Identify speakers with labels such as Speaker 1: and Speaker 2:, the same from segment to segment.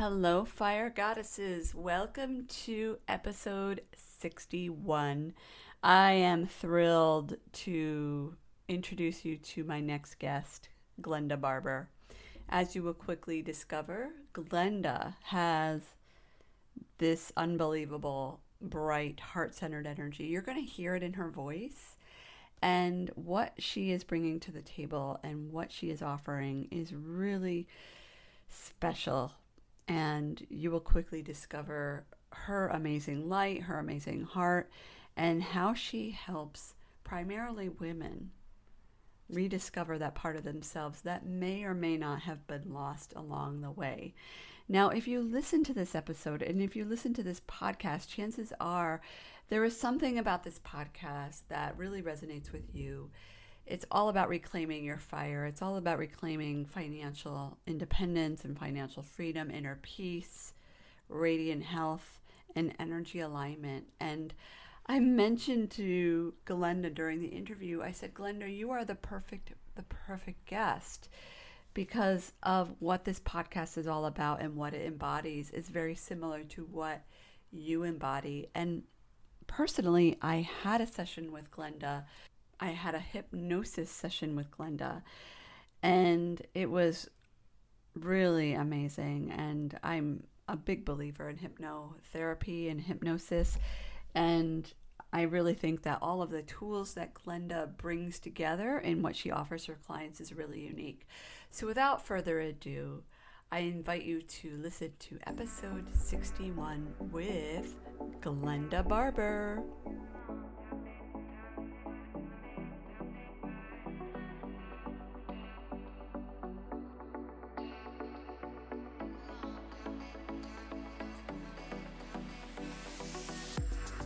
Speaker 1: Hello, fire goddesses. Welcome to episode 61. I am thrilled to introduce you to my next guest, Glenda Barber. As you will quickly discover, Glenda has this unbelievable, bright, heart centered energy. You're going to hear it in her voice. And what she is bringing to the table and what she is offering is really special, and you will quickly discover her amazing light, her amazing heart, and how she helps primarily women rediscover that part of themselves that may or may not have been lost along the way. Now, if you listen to this episode and if you listen to this podcast, chances are there is something about this podcast that really resonates with you. It's all about reclaiming your fire. It's all about reclaiming financial independence and financial freedom, inner peace, radiant health, and energy alignment. And I mentioned to Glenda during the interview, I said, Glenda, you are the perfect guest because of what this podcast is all about and what it embodies is very similar to what you embody. And personally, I had a session with Glenda. I had a hypnosis session with Glenda, and it was really amazing. And I'm a big believer in hypnotherapy and hypnosis. And I really think that all of the tools that Glenda brings together and what she offers her clients is really unique. So without further ado, I invite you to listen to episode 61 with Glenda Barber.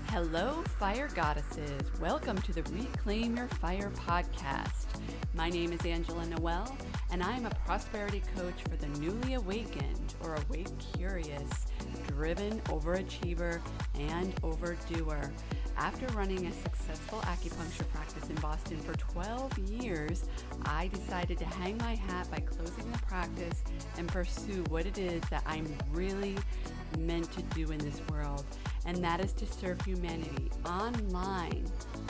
Speaker 1: Hello, fire goddesses. Welcome to the Reclaim Your Fire podcast. My name is Angela Noel, and I'm a prosperity coach for the newly awakened or awake curious, driven overachiever, and overdoer. After running a successful acupuncture practice in Boston for 12 years, I decided to hang my hat by closing the practice and pursue what it is that I'm really meant to do in this world. And that is to serve humanity online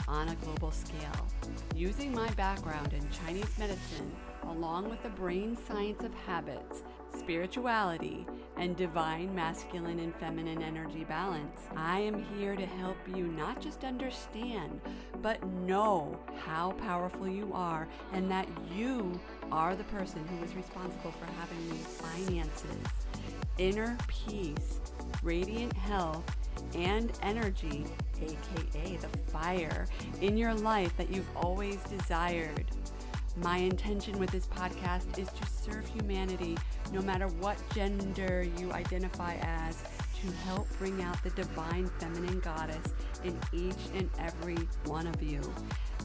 Speaker 1: on a global scale. Using my background in Chinese medicine, along with the brain science of habits, spirituality, and divine masculine and feminine energy balance, I am here to help you not just understand, but know how powerful you are and that you are the person who is responsible for having these finances, inner peace, radiant health, and energy, aka the fire, in your life that you've always desired. My intention with this podcast is to serve humanity, no matter what gender you identify as, to help bring out the divine feminine goddess in each and every one of you.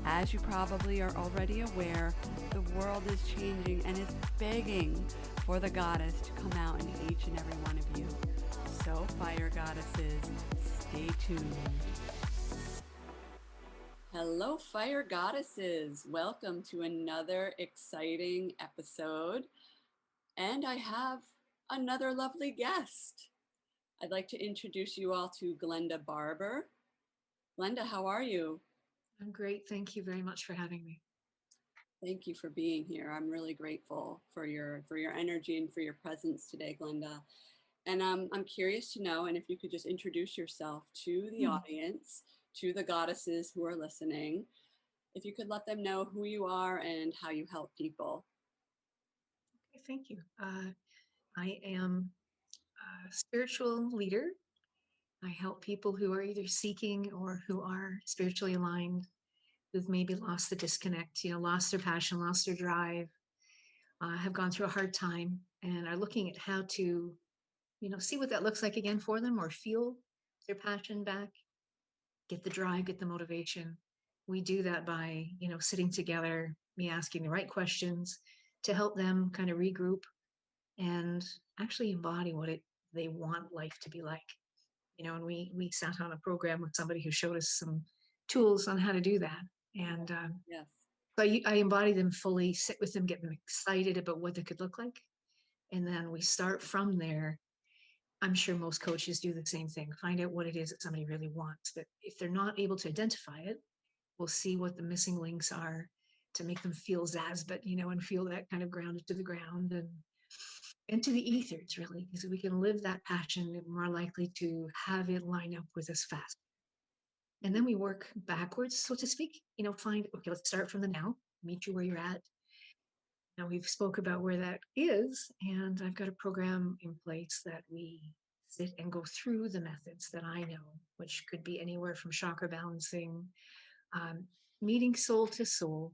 Speaker 1: As you probably are already aware, the world is changing and is begging for the goddess to come out in each and every one of you. So, fire goddesses, stay tuned. Hello, fire goddesses. Welcome to another exciting episode. And I have another lovely guest. I'd like to introduce you all to Glenda Barber. Glenda, how are you?
Speaker 2: I'm great. Thank you very much for having me.
Speaker 1: Thank you for being here. I'm really grateful for your energy and for your presence today, Glenda. And I'm curious to know, and if you could just introduce yourself to the audience, to the goddesses who are listening, if you could let them know who you are and how you help people.
Speaker 2: Okay, thank you. I am a spiritual leader. I help people who are either seeking or who are spiritually aligned, who've maybe lost the disconnect, lost their passion, lost their drive, have gone through a hard time and are looking at how to, see what that looks like again for them or feel their passion back, get the drive, get the motivation. We do that by, sitting together, me asking the right questions to help them kind of regroup and actually embody what they want life to be like. And we sat on a program with somebody who showed us some tools on how to do that. And
Speaker 1: Yes.
Speaker 2: so I embody them fully, sit with them, get them excited about what they could look like. And then we start from there I'm sure most coaches do the same thing. Find out what it is that somebody really wants. But if they're not able to identify it, we'll see what the missing links are to make them feel zazz, but and feel that kind of grounded to the ground and to the ethers, really, because we can live that passion and more likely to have it line up with us fast. And then we work backwards, so to speak. Find, okay, let's start from the now, meet you where you're at. Now we've spoke about where that is, and I've got a program in place that we sit and go through the methods that I know, which could be anywhere from chakra balancing, um, meeting soul to soul,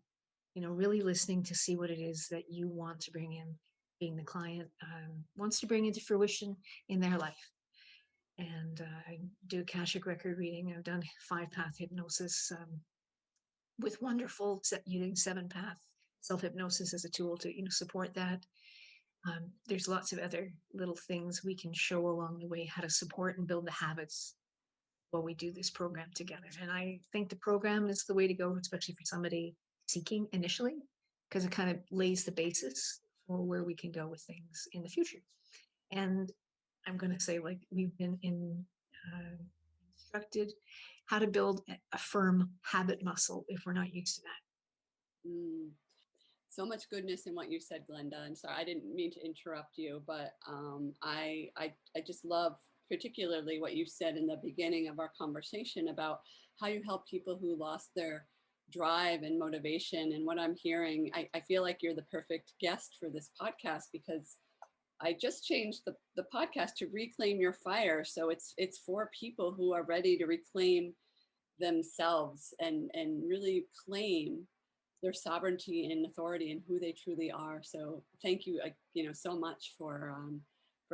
Speaker 2: really listening to see what it is that you want to bring in, being the client wants to bring into fruition in their life. And I do Akashic record reading. I've done 5-path hypnosis with wonderful using 7-path self-hypnosis as a tool to support that. There's lots of other little things we can show along the way, how to support and build the habits while we do this program together. And I think the program is the way to go, especially for somebody seeking initially, because it kind of lays the basis for where we can go with things in the future. And I'm going to say, like, we've been instructed how to build a firm habit muscle if we're not used to that.
Speaker 1: So much goodness in what you said, Glenda. I'm sorry, I didn't mean to interrupt you, but I just love particularly what you said in the beginning of our conversation about how you help people who lost their drive and motivation. And what I'm hearing, I feel like you're the perfect guest for this podcast, because I just changed the podcast to Reclaim Your Fire. So it's for people who are ready to reclaim themselves and really claim their sovereignty and authority and who they truly are. So thank you, so much for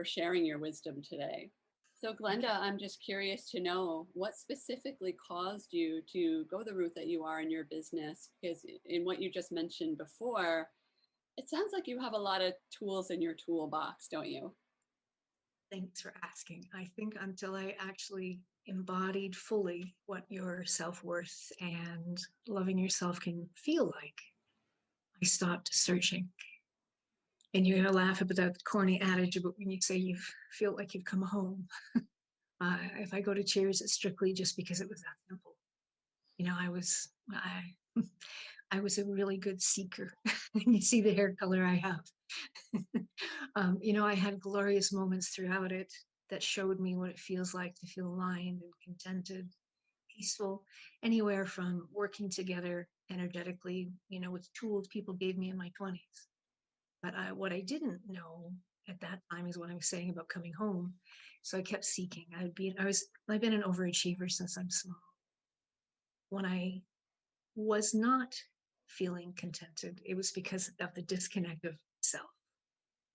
Speaker 1: sharing your wisdom today. So Glenda, I'm just curious to know what specifically caused you to go the route that you are in your business, because in what you just mentioned before, it sounds like you have a lot of tools in your toolbox, don't you?
Speaker 2: Thanks for asking. I think until I actually embodied fully what your self-worth and loving yourself can feel like, I stopped searching. And you're going to laugh about that corny adage about when you say you feel like you've come home. If I go to Cheers, it's strictly just because it was that simple. I was a really good seeker. You see the hair color I have. I had glorious moments throughout it that showed me what it feels like to feel aligned and contented, peaceful, anywhere from working together energetically, with tools people gave me in my 20s. But what I didn't know at that time is what I was saying about coming home. So I kept seeking. I've been an overachiever since I'm small. When I was not feeling contented, it was because of the disconnect of self.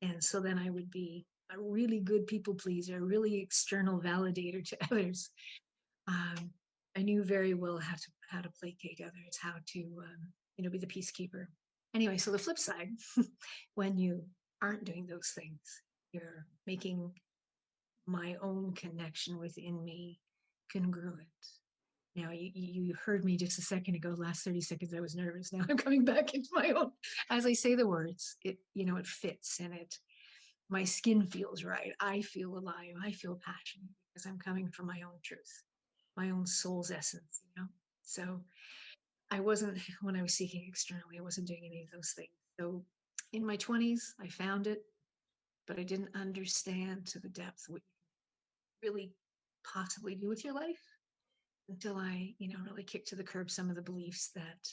Speaker 2: And so then I would be a really good people pleaser, a really external validator to others. I knew very well how to placate others, how to be the peacekeeper. Anyway, so the flip side, when you aren't doing those things, you're making my own connection within me congruent. Now, you heard me just a second ago, last 30 seconds, I was nervous. Now I'm coming back into my own. As I say the words, it fits, and my skin feels right. I feel alive. I feel passionate because I'm coming from my own truth, my own soul's essence, So I wasn't, when I was seeking externally, I wasn't doing any of those things. So in my 20s, I found it, but I didn't understand to the depth what you really possibly do with your life until I, really kicked to the curb some of the beliefs that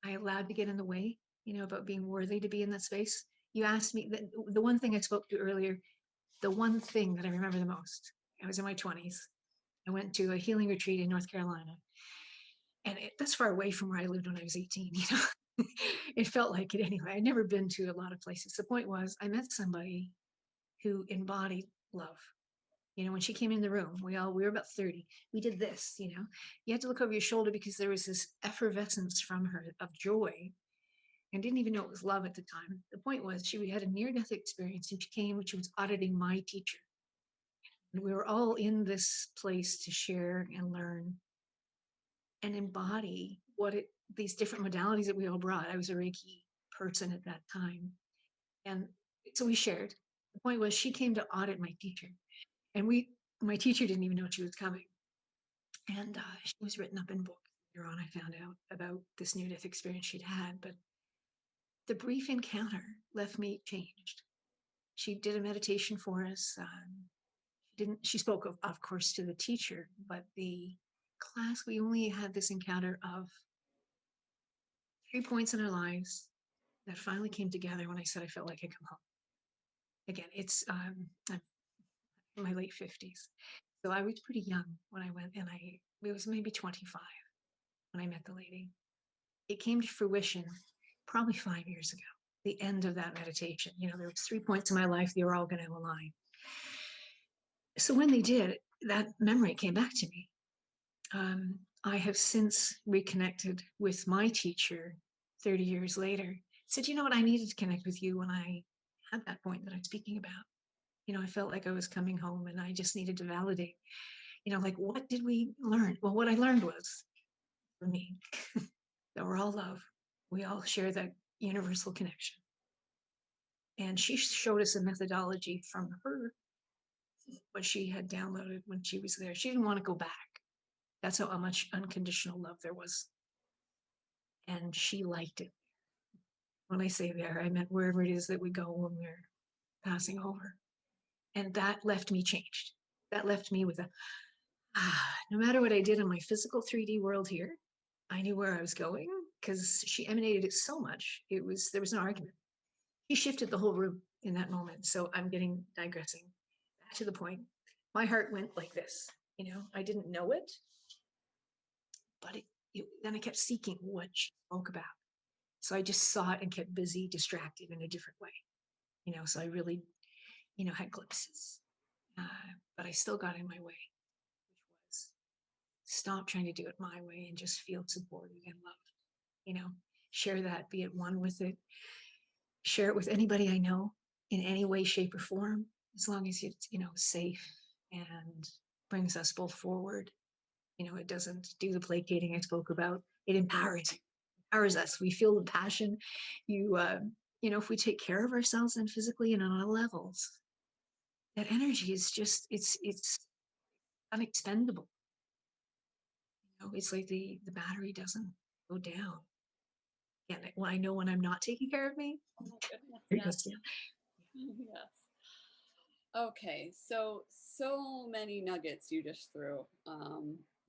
Speaker 2: I allowed to get in the way, about being worthy to be in that space. You asked me that the one thing I spoke to earlier, the one thing that I remember the most, I was in my 20s. I went to a healing retreat in North Carolina. And that's far away from where I lived when I was 18, It felt like it anyway. I'd never been to a lot of places. The point was, I met somebody who embodied love. When she came in the room, we were about 30. We did this, You had to look over your shoulder because there was this effervescence from her of joy, and didn't even know it was love at the time. The point was, she had a near-death experience, and she was auditing my teacher. And we were all in this place to share and learn and embody these different modalities that we all brought. I was a Reiki person at that time. And so we shared. The point was, she came to audit my teacher, and my teacher didn't even know she was coming. And she was written up in books. Later on, I found out about this near-death experience she'd had, but the brief encounter left me changed. She did a meditation for us. She spoke of course to the teacher, but the class, we only had this encounter of 3 points in our lives that finally came together when I said I felt like I come home. Again, I'm in my late 50s. So I was pretty young when I went, and it was maybe 25 when I met the lady. It came to fruition probably 5 years ago, the end of that meditation. There was 3 points in my life, they were all going to align. So when they did, that memory came back to me. I have since reconnected with my teacher 30 years later. Said, you know what, I needed to connect with you when I had that point that I'm speaking about. I felt like I was coming home, and I just needed to validate, like, what did we learn? Well, what I learned was, for me, that we're all love. We all share that universal connection. And she showed us a methodology from her, what she had downloaded when she was there. She didn't want to go back. That's how much unconditional love there was. And she liked it. When I say there, I meant wherever it is that we go when we're passing over. And that left me changed. That left me with no matter what I did in my physical 3D world here, I knew where I was going because she emanated it so much. There was no argument. She shifted the whole room in that moment. So I'm digressing back to the point. My heart went like this. I didn't know it, but then I kept seeking what she spoke about. So I just saw it and kept busy, distracted in a different way. So I really, had glimpses, but I still got in my way, which was stop trying to do it my way and just feel supported and loved. Share that, be at one with it, share it with anybody I know in any way, shape, or form, as long as it's, safe and brings us both forward. It doesn't do the placating I spoke about. It empowers us. We feel the passion. If we take care of ourselves and physically and on all levels, that energy is just, it's unexpendable. It's like the battery doesn't go down. And when I know when I'm not taking care of me, it goes down.
Speaker 1: Yes. Okay, so many nuggets you just threw,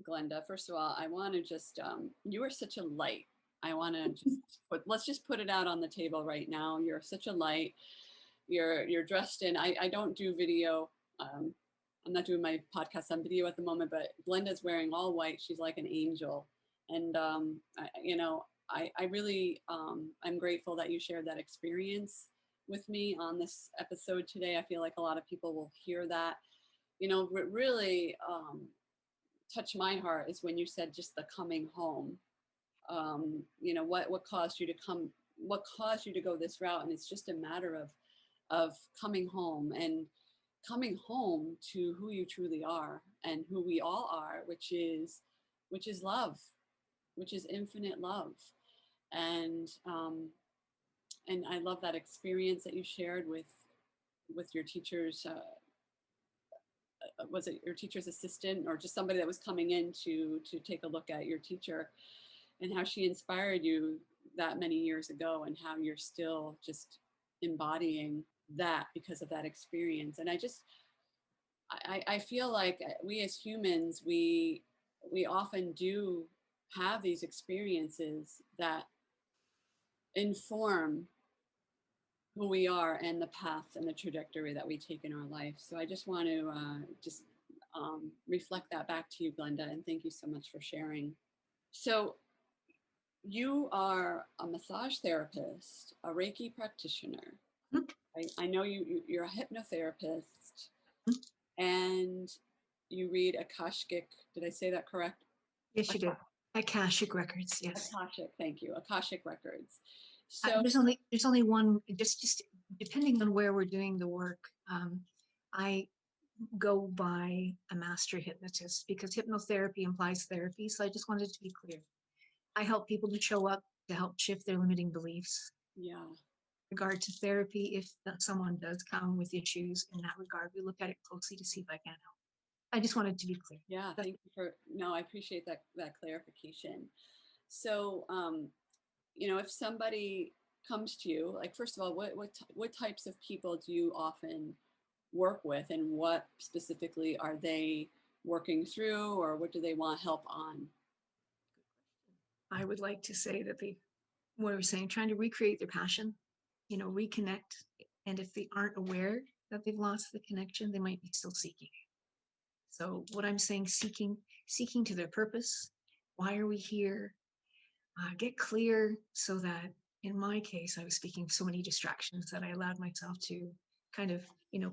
Speaker 1: Glenda. First of all, I want to just you are such a light. I want to just let's just put it out on the table right now. You're such a light. You're dressed in. I don't do video. I'm not doing my podcast on video at the moment, but Glenda's wearing all white. She's like an angel, and I really I'm grateful that you shared that experience with me on this episode today. I feel like a lot of people will hear that. What really touched my heart is when you said just the coming home. What caused you to come? What caused you to go this route? And it's just a matter of coming home and coming home to who you truly are and who we all are, which is love, which is infinite love. And I love that experience that you shared with your teacher's. Was it your teacher's assistant or just somebody that was coming in to take a look at your teacher, and how she inspired you that many years ago, and how you're still just embodying that because of that experience. And I feel like we as humans, we often do have these experiences that inform who we are and the path and the trajectory that we take in our life. So I just want to reflect that back to you, Glenda, and thank you so much for sharing. So you are a massage therapist, a Reiki practitioner. I know you're a hypnotherapist, and you read Akashic. Did I say that correct?
Speaker 2: Yes, you do. Akashic records. Yes.
Speaker 1: Akashic. Thank you. Akashic records. So
Speaker 2: there's only one. Just depending on where we're doing the work, I go by a master hypnotist because hypnotherapy implies therapy. So I just wanted to be clear. I help people to show up to help shift their limiting beliefs.
Speaker 1: Yeah.
Speaker 2: regard to therapy, if someone does come with issues in that regard, we look at it closely to see if I can help. I just wanted to be clear.
Speaker 1: Yeah, thank you for, no, I appreciate that clarification. So, if somebody comes to you, like, first of all, what types of people do you often work with, and what specifically are they working through, or what do they want help on?
Speaker 2: I would like to say that what I was saying, trying to recreate their passion, reconnect. And if they aren't aware that they've lost the connection, they might be still seeking. So what I'm saying, seeking to their purpose. Why are we here? Get clear, so that in my case, I was speaking of so many distractions that I allowed myself to kind of,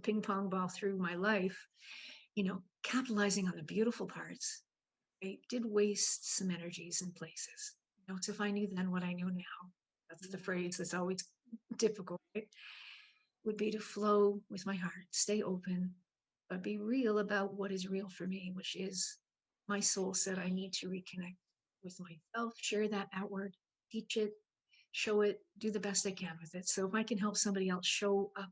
Speaker 2: ping pong ball through my life, capitalizing on the beautiful parts. I did waste some energies in places. So if I knew then what I know now, that's the phrase that's always difficult, right? Would be to flow with my heart, stay open, but be real about what is real for me, which is my soul said I need to reconnect with myself, share that outward, teach it, show it, do the best I can with it. So if I can help somebody else show up,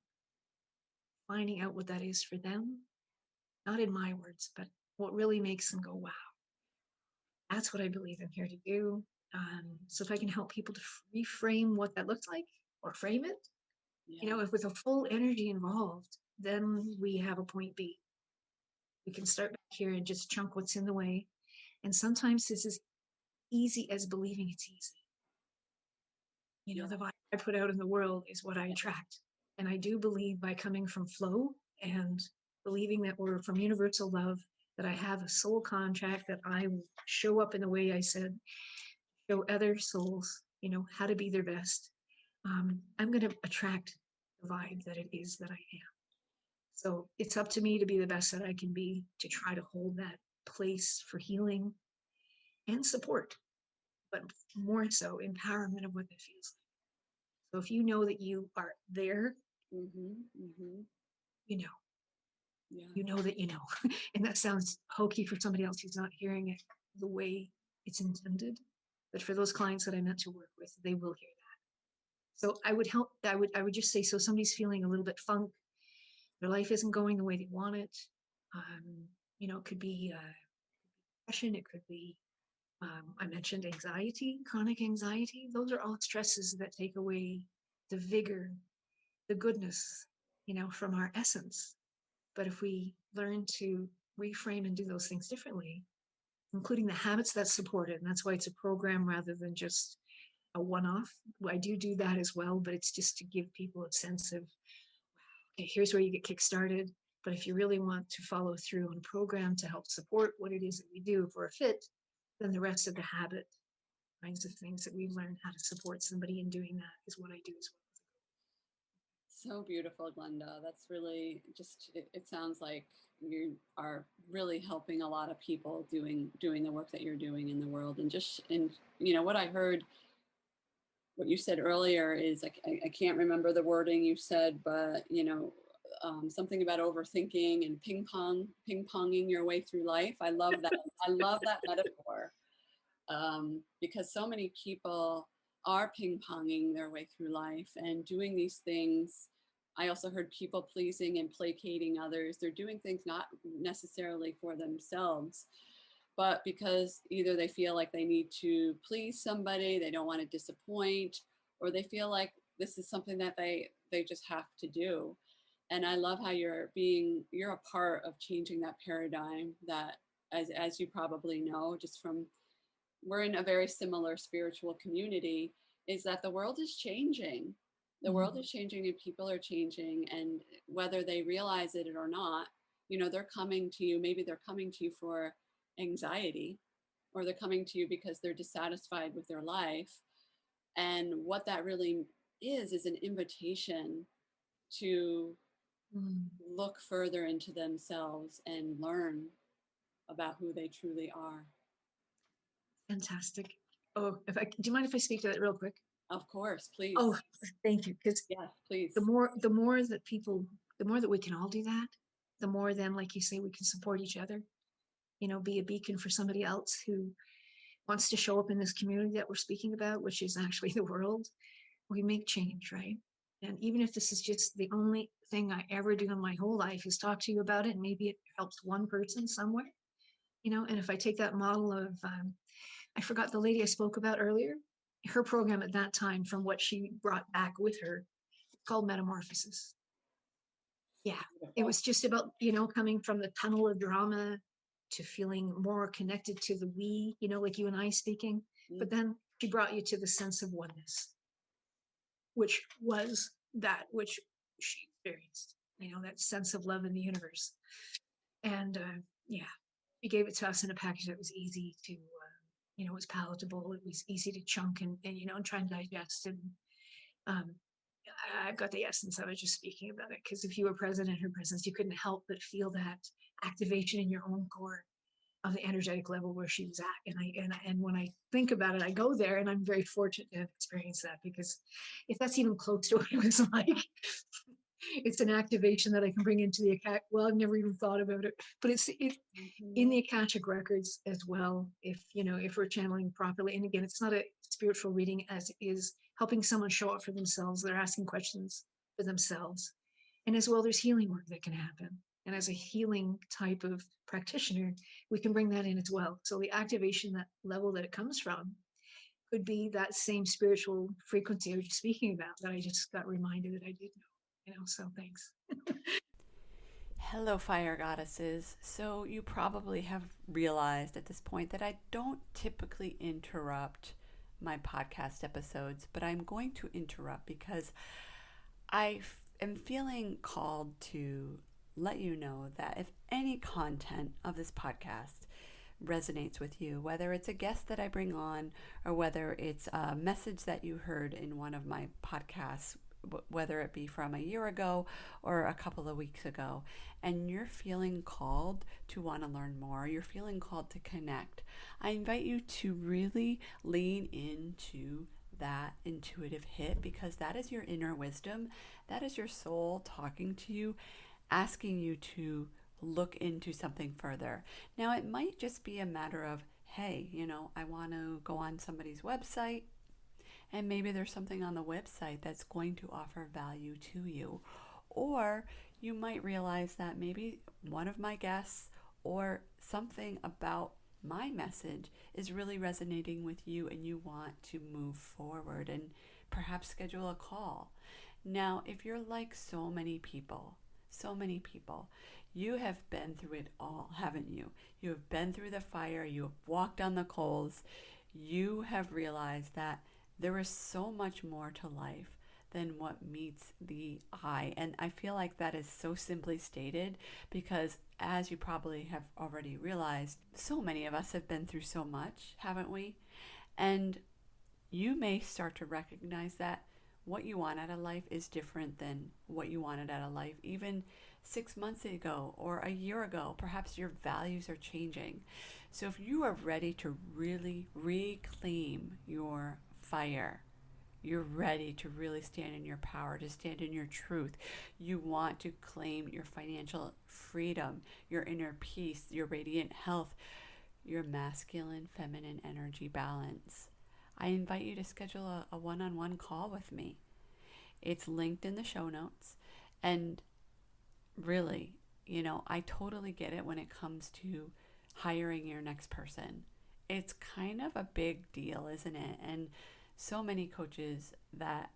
Speaker 2: finding out what that is for them, not in my words, but what really makes them go, wow, that's what I believe I'm here to do. So if I can help people to reframe what that looks like, or frame it,
Speaker 1: Yeah.
Speaker 2: if with a full energy involved, then we have a point B. We can start back here and just chunk what's in the way. And sometimes it's as easy as believing it's easy.
Speaker 1: Yeah.
Speaker 2: The vibe I put out in the world is what I attract. And I do believe, by coming from flow and believing that we're from universal love, that I have a soul contract, that I show up in the way I said, show other souls, how to be their best. I'm going to attract the vibe that it is that I am. So it's up to me to be the best that I can be, to try to hold that place for healing and support, but more so empowerment of what that feels like. So if you know that you are there,
Speaker 1: Mm-hmm. Mm-hmm.
Speaker 2: you know,
Speaker 1: Yeah.
Speaker 2: you know that you know. And that sounds hokey for somebody else who's not hearing it the way it's intended. But for those clients that I meant to work with, they will hear that. So I would help, I would just say, so somebody's feeling a little bit funk, their life isn't going the way they want it. It could be depression, it could be, I mentioned anxiety, chronic anxiety. Those are all stresses that take away the vigor, the goodness, from our essence. But if we learn to reframe and do those things differently, including the habits that support it, and that's why it's a program rather than just a one-off. I do that as well, but it's just to give people a sense of, okay, here's where you get kickstarted. But if you really want to follow through on a program to help support what it is that we do for a fit, then the rest of the habit kinds of things that we've learned how to support somebody in doing that is what I do as well.
Speaker 1: So beautiful, Glenda. That's really just, it sounds like you are really helping a lot of people doing the work that you're doing in the world. And just, and what I heard, what you said earlier is, I can't remember the wording you said, but something about overthinking and ping ponging your way through life. I love that. I love that metaphor, because so many people are ping-ponging their way through life and doing these things. I also heard people pleasing and placating others. They're doing things not necessarily for themselves, but because either they feel like they need to please somebody, they don't want to disappoint, or they feel like this is something that they just have to do. And I love how you're a part of changing that paradigm, that as you probably know, just from, we're in a very similar spiritual community, is that the world is changing. The world is changing and people are changing. And whether they realize it or not, they're coming to you. Maybe they're coming to you for anxiety, or they're coming to you because they're dissatisfied with their life. And what that really is an invitation to look further into themselves and learn about who they truly are.
Speaker 2: Fantastic. Oh, do you mind if I speak to that real quick?
Speaker 1: Of course, please.
Speaker 2: Oh, thank you. Because
Speaker 1: Yes, please.
Speaker 2: the more that we can all do that, the more then, like you say, we can support each other, be a beacon for somebody else who wants to show up in this community that we're speaking about, which is actually the world. We make change, right? And even if this is just the only thing I ever do in my whole life is talk to you about it, and maybe it helps one person somewhere, and if I take that model of, I forgot the lady I spoke about earlier, her program at that time from what she brought back with her, called Metamorphosis. Yeah, it was just about, coming from the tunnel of drama to feeling more connected to the we, like you and I speaking. But then she brought you to the sense of oneness, which was that which she experienced, that sense of love in the universe. And yeah, she gave it to us in a package that was easy to, it was palatable. It was easy to chunk and try and digest. And um, I've got the essence of it just speaking about it, because if you were present in her presence, you couldn't help but feel that activation in your own core of the energetic level where she was at. And when I think about it, I go there, and I'm very fortunate to have experienced that, because if that's even close to what it was like, it's an activation that I can bring into the account. Well, I've never even thought about it, but it's in the Akashic records as well. If we're channeling properly, and again, it's not a spiritual reading as it is helping someone show up for themselves. They're asking questions for themselves, and as well, there's healing work that can happen. And as a healing type of practitioner, we can bring that in as well. So the activation, that level that it comes from, could be that same spiritual frequency I was speaking about that I just got reminded that I did know. So thanks.
Speaker 1: Hello, fire goddesses. So, you probably have realized at this point that I don't typically interrupt my podcast episodes, but I'm going to interrupt because am feeling called to let you know that if any content of this podcast resonates with you, whether it's a guest that I bring on or whether it's a message that you heard in one of my podcasts, whether it be from a year ago or a couple of weeks ago, and you're feeling called to want to learn more, you're feeling called to connect, I invite you to really lean into that intuitive hit, because that is your inner wisdom. That is your soul talking to you, asking you to look into something further. Now, it might just be a matter of, hey, I want to go on somebody's website, and maybe there's something on the website that's going to offer value to you. Or you might realize that maybe one of my guests or something about my message is really resonating with you, and you want to move forward and perhaps schedule a call. Now, if you're like so many people, you have been through it all, haven't you? You have been through the fire, you have walked on the coals, you have realized that there is so much more to life than what meets the eye. And I feel like that is so simply stated because, as you probably have already realized, so many of us have been through so much, haven't we? And you may start to recognize that what you want out of life is different than what you wanted out of life even 6 months ago or a year ago. Perhaps your values are changing. So if you are ready to really reclaim your fire, you're ready to really stand in your power, to stand in your truth. You want to claim your financial freedom, your inner peace, your radiant health, your masculine, feminine energy balance. I invite you to schedule a one-on-one call with me. It's linked in the show notes. And really, I totally get it when it comes to hiring your next person. It's kind of a big deal, isn't it? And so many coaches that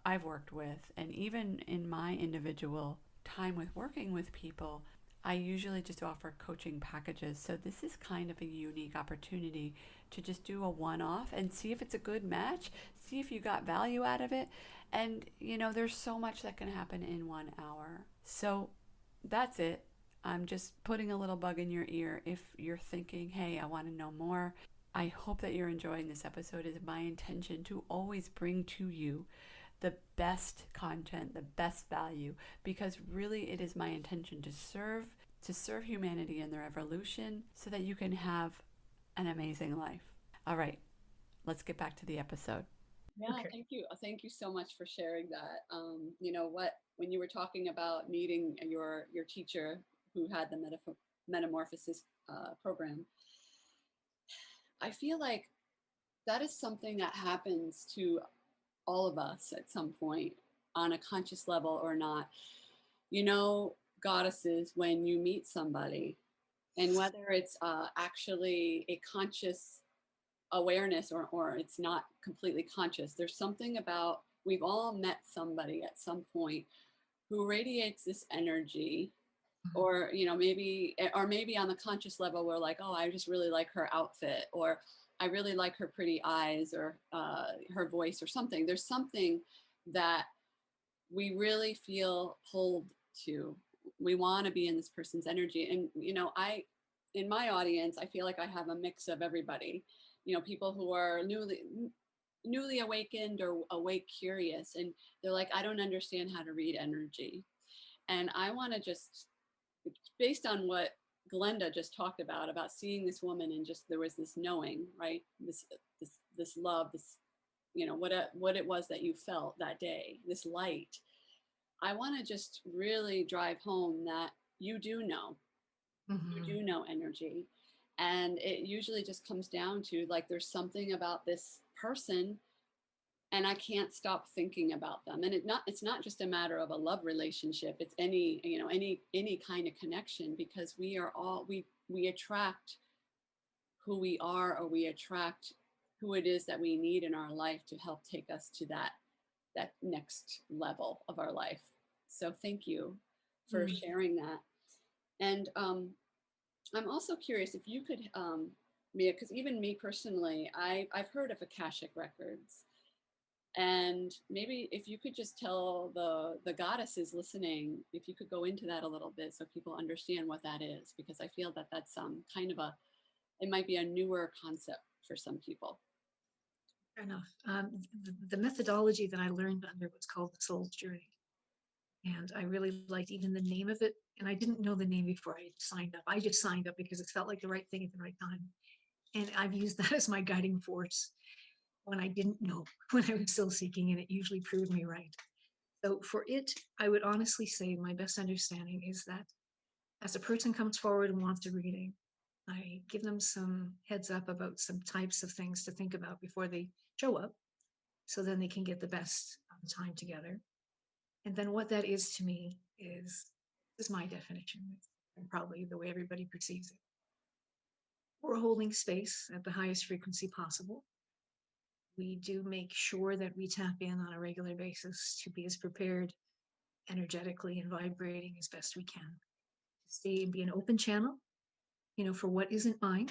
Speaker 1: I've worked with, and even in my individual time with working with people, I usually just offer coaching packages. So this is kind of a unique opportunity to just do a one-off and see if it's a good match, see if you got value out of it. And, there's so much that can happen in 1 hour. So that's it. I'm just putting a little bug in your ear if you're thinking, hey, I want to know more. I hope that you're enjoying this episode. It is my intention to always bring to you the best content, the best value, because really it is my intention to serve humanity in their evolution so that you can have an amazing life. All right, let's get back to the episode.
Speaker 3: Yeah,
Speaker 2: Okay.
Speaker 3: thank you. Thank you so much for sharing that. You know what, when you were talking about meeting your teacher who had the metamorphosis program, I feel like that is something that happens to all of us at some point. on a conscious level or not. You know, goddesses, when you meet somebody, and whether it's actually a conscious awareness or it's not completely conscious, there's something about, we've all met somebody at some point who radiates this energy, or maybe on the conscious level we're like, oh, I just really like her outfit, or I really like her pretty eyes, or her voice, or something. There's something that we really feel pulled to. We want to be in this person's energy. And in my audience, I feel like I have a mix of everybody. People who are newly awakened or awake curious, and they're like, I don't understand how to read energy. And I want to just, based on what Glenda just talked about seeing this woman, and just there was this knowing, right? This love, this what it was that you felt that day, this light. I want to just really drive home that you do know, you do know energy, and it usually just comes down to, like, there's something about this person and I can't stop thinking about them. And it's not just a matter of a love relationship. It's any kind of connection, because we are all, we attract who we are, or we attract who it is that we need in our life to help take us to that next level of our life. So thank you for sharing that. And I'm also curious if you could, Mia, because even me personally, I've heard of Akashic records. And maybe if you could just tell the goddesses listening, if you could go into that a little bit so people understand what that is, because I feel that that's kind of it might be a newer concept for some people.
Speaker 2: Fair enough. The methodology that I learned under was called the Soul's Journey. And I really liked even the name of it. And I didn't know the name before I signed up. I just signed up because it felt like the right thing at the right time. And I've used that as my guiding force when I didn't know, when I was still seeking, and it usually proved me right. So for it, I would honestly say my best understanding is that as a person comes forward and wants a reading, I give them some heads up about some types of things to think about before they show up, so then they can get the best time together. And then what that is to me is my definition, and probably the way everybody perceives it. We're holding space at the highest frequency possible. We do make sure that we tap in on a regular basis to be as prepared energetically and vibrating as best we can. To stay and be an open channel, for what isn't mine.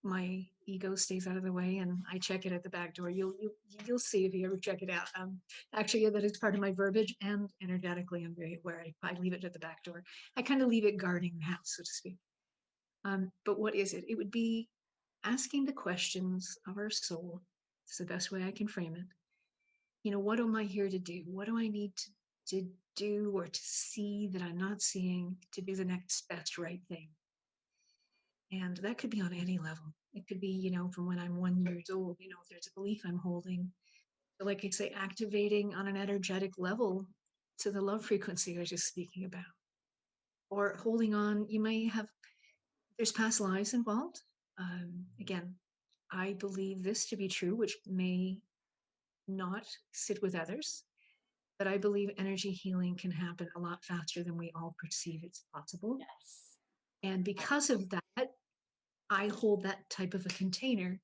Speaker 2: My ego stays out of the way, and I check it at the back door. You'll see if you ever check it out. Actually, that is part of my verbiage, and energetically, I'm very aware. I leave it at the back door. I kind of leave it guarding the house, so to speak. But what is it? It would be asking the questions of our soul. It's the best way I can frame it. What am I here to do? What do I need to do or to see that I'm not seeing to do the next best right thing? And that could be on any level. It could be, from when I'm 1 year old, if there's a belief I'm holding. So like I say, activating on an energetic level to the love frequency I was just speaking about. Or holding on, there's past lives involved. Again, I believe this to be true, which may not sit with others, but I believe energy healing can happen a lot faster than we all perceive it's possible.
Speaker 3: Yes.
Speaker 2: And because of that, I hold that type of a container.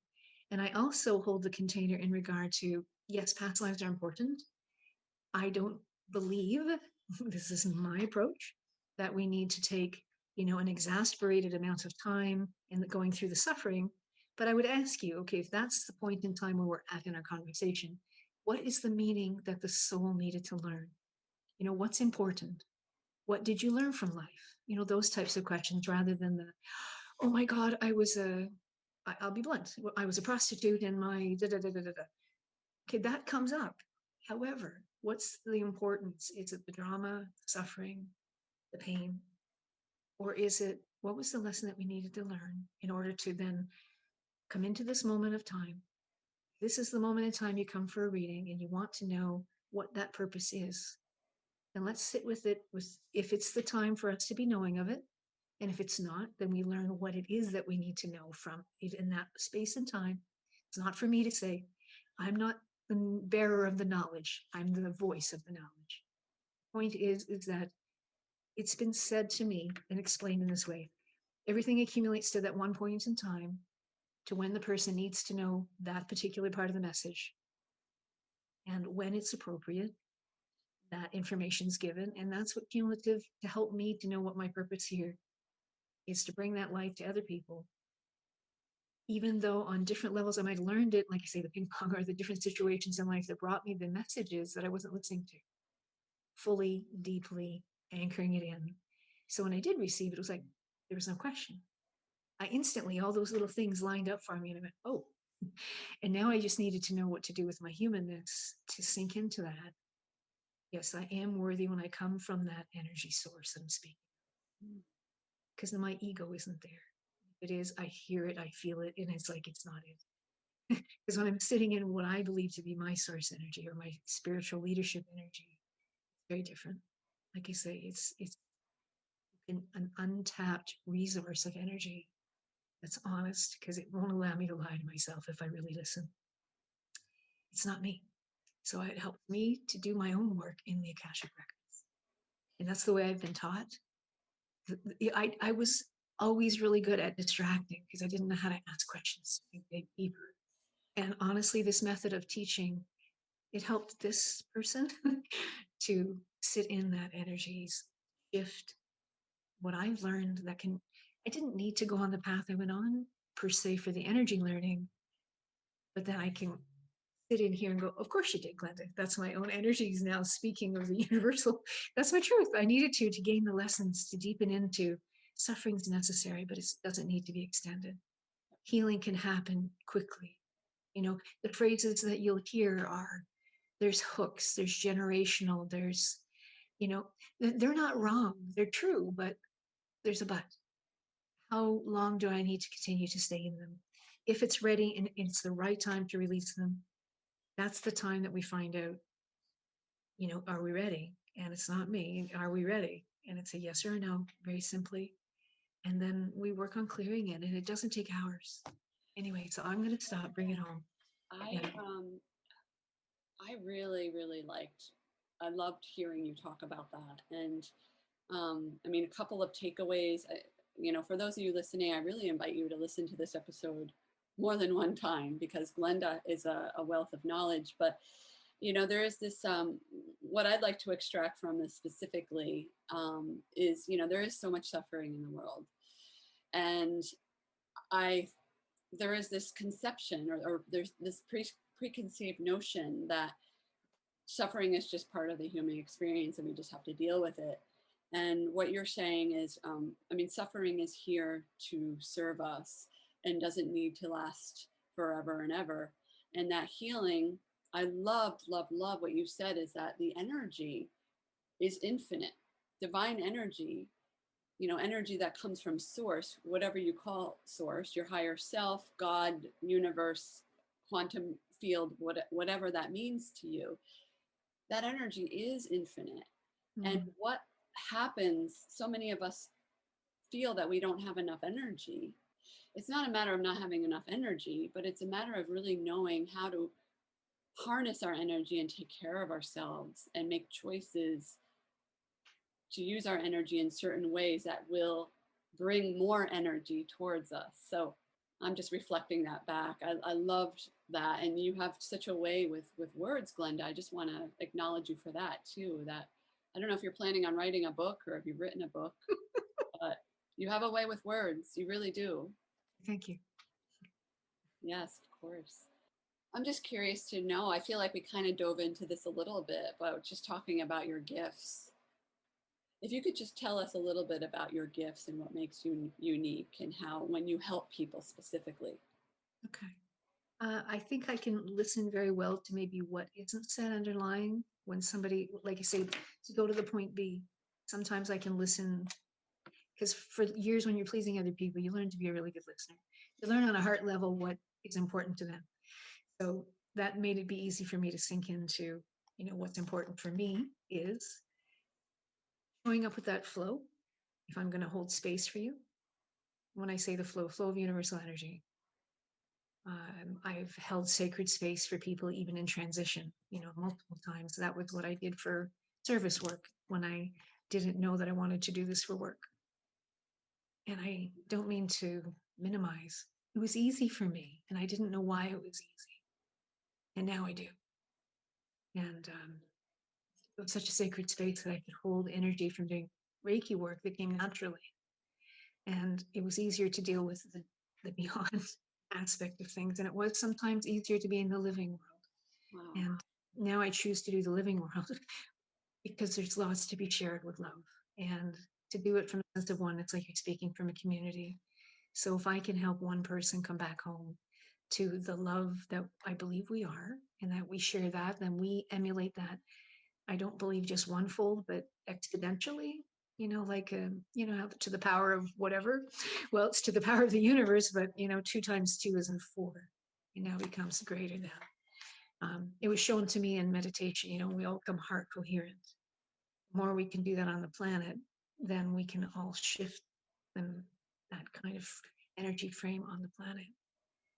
Speaker 2: And I also hold the container in regard to, yes, past lives are important. I don't believe, this is my approach, that we need to take, an exasperated amount of time in going through the suffering. But I would ask you, okay, if that's the point in time where we're at in our conversation, what is the meaning that the soul needed to learn? What's important? What did you learn from life? Those types of questions, rather than the, oh my God, I'll be blunt. I was a prostitute and my da da da da da. Okay, that comes up. However, what's the importance? Is it the drama, the suffering, the pain? Or is it, what was the lesson that we needed to learn in order to then come into this moment of time? This is the moment in time you come for a reading and you want to know what that purpose is. And let's sit with it, if it's the time for us to be knowing of it. And if it's not, then we learn what it is that we need to know from it in that space and time. It's not for me to say, I'm not the bearer of the knowledge. I'm the voice of the knowledge. Point is that it's been said to me and explained in this way. Everything accumulates to that one point in time, to when the person needs to know that particular part of the message. And when it's appropriate, that information is given. And that's what cumulative to help me to know what my purpose here is, to bring that light to other people. Even though on different levels I might have learned it, like I say, the ping pong or the different situations in life that brought me the messages that I wasn't listening to, fully, deeply anchoring it in. So when I did receive it, it was like, there was no question. I instantly, all those little things lined up for me, and I went, oh. And now I just needed to know what to do with my humanness to sink into that. Yes, I am worthy when I come from that energy source that I'm speaking. Because my ego isn't there. If it is, I hear it, I feel it, and it's like it's not it. Because when I'm sitting in what I believe to be my source energy or my spiritual leadership energy, it's very different. Like I say, it's an untapped resource of energy that's honest, because it won't allow me to lie to myself if I really listen. It's not me. So it helped me to do my own work in the Akashic Records. And that's the way I've been taught. I was always really good at distracting because I didn't know how to ask questions to dig deeper. And honestly, this method of teaching, it helped this person to sit in that energies, shift what I've learned that can, I didn't need to go on the path I went on per se for the energy learning, but then I can sit in here and go, of course you did, Glenda. That's my own energies now speaking of the universal. That's my truth. I needed to gain the lessons, to deepen into suffering's necessary, but it doesn't need to be extended. Healing can happen quickly. You know, the phrases that you'll hear are, there's hooks, there's generational, there's, you know, they're not wrong. They're true, but there's a but. How long do I need to continue to stay in them? If it's ready and it's the right time to release them, that's the time that we find out, you know, are we ready? And it's not me, are we ready? And it's a yes or a no, very simply. And then we work on clearing it, and it doesn't take hours. Anyway, so I'm going to stop, bring it home.
Speaker 3: I I really, really I loved hearing you talk about that. And I mean, a couple of takeaways, you know, for those of you listening, I really invite you to listen to this episode more than one time, because Glenda is a wealth of knowledge. But, you know, there is this, what I'd like to extract from this specifically is, you know, there is so much suffering in the world. And there is this conception, or there's this preconceived notion that suffering is just part of the human experience and we just have to deal with it. And what you're saying is, I mean, suffering is here to serve us and doesn't need to last forever and ever. And that healing, I love what you said, is that the energy is infinite. Divine energy, you know, energy that comes from source, whatever you call source, your higher self, God, universe, quantum field, whatever that means to you, that energy is infinite. And what happens, so many of us feel that we don't have enough energy. It's not a matter of not having enough energy, but it's a matter of really knowing how to harness our energy and take care of ourselves and make choices to use our energy in certain ways that will bring more energy towards us. So I'm just reflecting that back. I loved that. And you have such a way with words, Glenda. I just want to acknowledge you for that too. That, I don't know if you're planning on writing a book or if you've written a book, but you have a way with words. You really do.
Speaker 2: Thank you.
Speaker 3: Yes, of course. I'm just curious to know, I feel like we kind of dove into this a little bit, but just talking about your gifts. If you could just tell us a little bit about your gifts and what makes you unique, and how, when you help people specifically.
Speaker 2: Okay. I think I can listen very well to maybe what isn't said underlying when somebody, like you say, to go to the point B. Sometimes I can listen, because for years when you're pleasing other people, you learn to be a really good listener. You learn on a heart level what is important to them. So that made it be easy for me to sink into, you know, what's important for me is showing up with that flow. If I'm going to hold space for you, when I say the flow of universal energy, I've held sacred space for people even in transition, multiple times. That was what I did for service work when I didn't know that I wanted to do this for work. And I don't mean to minimize. It was easy for me, and I didn't know why it was easy. And now I do. And it was such a sacred space that I could hold energy from doing Reiki work that came naturally. And it was easier to deal with the beyond aspect of things. And it was sometimes easier to be in the living world.
Speaker 3: Wow.
Speaker 2: And now I choose to do the living world because there's lots to be shared with love. And to do it from a sense of one, it's like you're speaking from a community. So if I can help one person come back home to the love that I believe we are and that we share that, then we emulate that. I don't believe just one fold, but exponentially, like, how to the power of whatever. Well, it's to the power of the universe, but, 2 times 2 isn't 4. It now becomes greater than. It was shown to me in meditation, we all become heart coherent. The more we can do that on the planet, then we can all shift that kind of energy frame on the planet.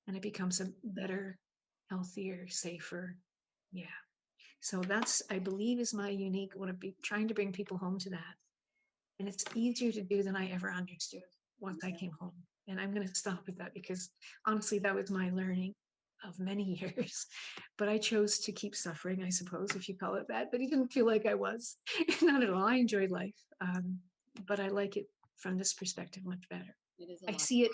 Speaker 2: And it becomes a better, healthier, safer. Yeah. So that's, I believe, is my unique, what I've been trying to bring people home to that. And it's easier to do than I ever understood once I came home. And I'm going to stop with that because honestly, that was my learning of many years. But I chose to keep suffering, I suppose, if you call it that. But it didn't feel like I was. Not at all. I enjoyed life. But I like it from this perspective much better.
Speaker 3: It is a
Speaker 2: I
Speaker 3: lot.
Speaker 2: see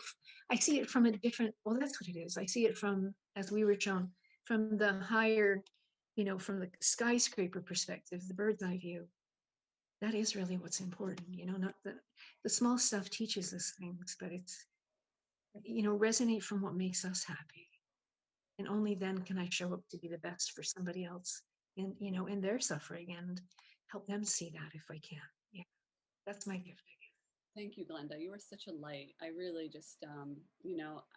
Speaker 2: it from a different, well, that's what it is. I see it from, as we were shown, from the higher, from the skyscraper perspective, the bird's eye view. That is really what's important, not the small stuff teaches us things, but it's, resonate from what makes us happy. And only then can I show up to be the best for somebody else in their suffering and help them see that if I can. Yeah, that's my gift.
Speaker 3: Thank you, Glenda. You are such a light. I really just,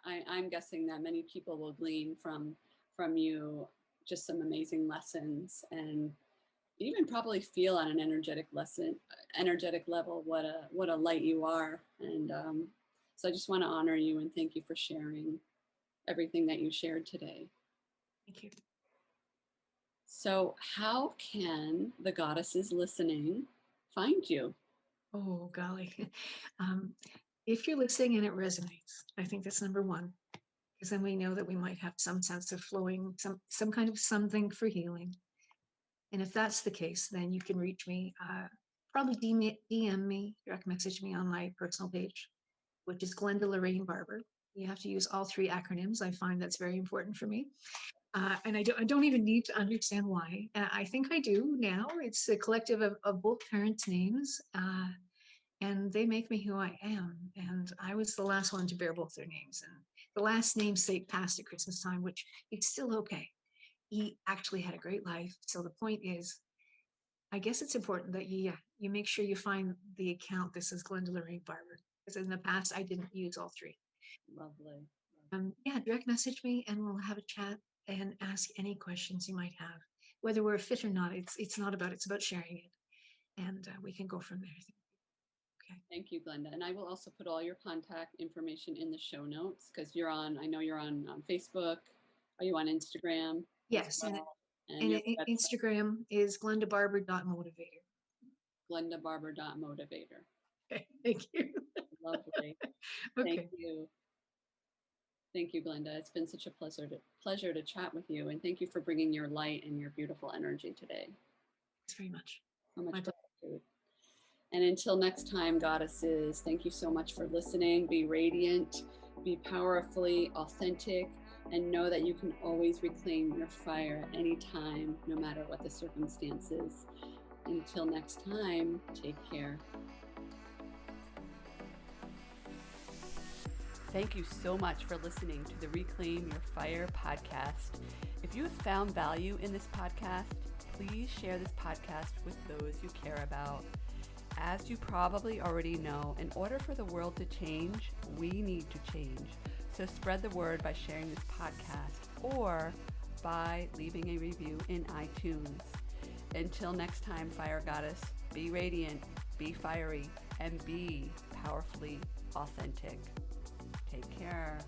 Speaker 3: I'm guessing that many people will glean from you just some amazing lessons and even probably feel on an energetic level what a light you are. And so I just want to honor you and thank you for sharing everything that you shared today.
Speaker 2: Thank you.
Speaker 3: So how can the goddesses listening find you?
Speaker 2: Oh, golly. If you're listening and it resonates, I think that's number one, because then we know that we might have some sense of flowing, some kind of something for healing. And if that's the case, then you can reach me, probably DM me, direct message me on my personal page, which is Glenda Barber. You have to use all 3 acronyms. I find that's very important for me. And I don't even need to understand why. I think I do now. It's a collective of both parents' names. And they make me who I am. And I was the last one to bear both their names. And the last namesake passed at Christmas time, which it's still okay. He actually had a great life. So the point is, I guess it's important that you make sure you find the account. This is Glenda Barber. Because in the past, I didn't use all 3.
Speaker 3: Lovely.
Speaker 2: Direct message me and we'll have a chat and ask any questions you might have. Whether we're a fit or not, it's not about, it's about sharing it. And we can go from there. Okay.
Speaker 3: Thank you, Glenda. And I will also put all your contact information in the show notes because I know you're on Facebook. Are you on Instagram?
Speaker 2: Yes.
Speaker 3: Well?
Speaker 2: And Instagram is glendabarber.motivator.
Speaker 3: glendabarber.motivator.
Speaker 2: Okay, thank you.
Speaker 3: Lovely.
Speaker 2: Okay.
Speaker 3: Thank you. Thank you, Glenda. It's been such a pleasure to chat with you. And thank you for bringing your light and your beautiful energy today.
Speaker 2: Thanks very much.
Speaker 3: So much gratitude. And until next time, goddesses, thank you so much for listening. Be radiant, be powerfully authentic, and know that you can always reclaim your fire anytime, no matter what the circumstances. Until next time, take care.
Speaker 1: Thank you so much for listening to the Reclaim Your Fire podcast. If you have found value in this podcast, please share this podcast with those you care about. As you probably already know, in order for the world to change, we need to change. So spread the word by sharing this podcast or by leaving a review in iTunes. Until next time, Fire Goddess, be radiant, be fiery, and be powerfully authentic. Take care.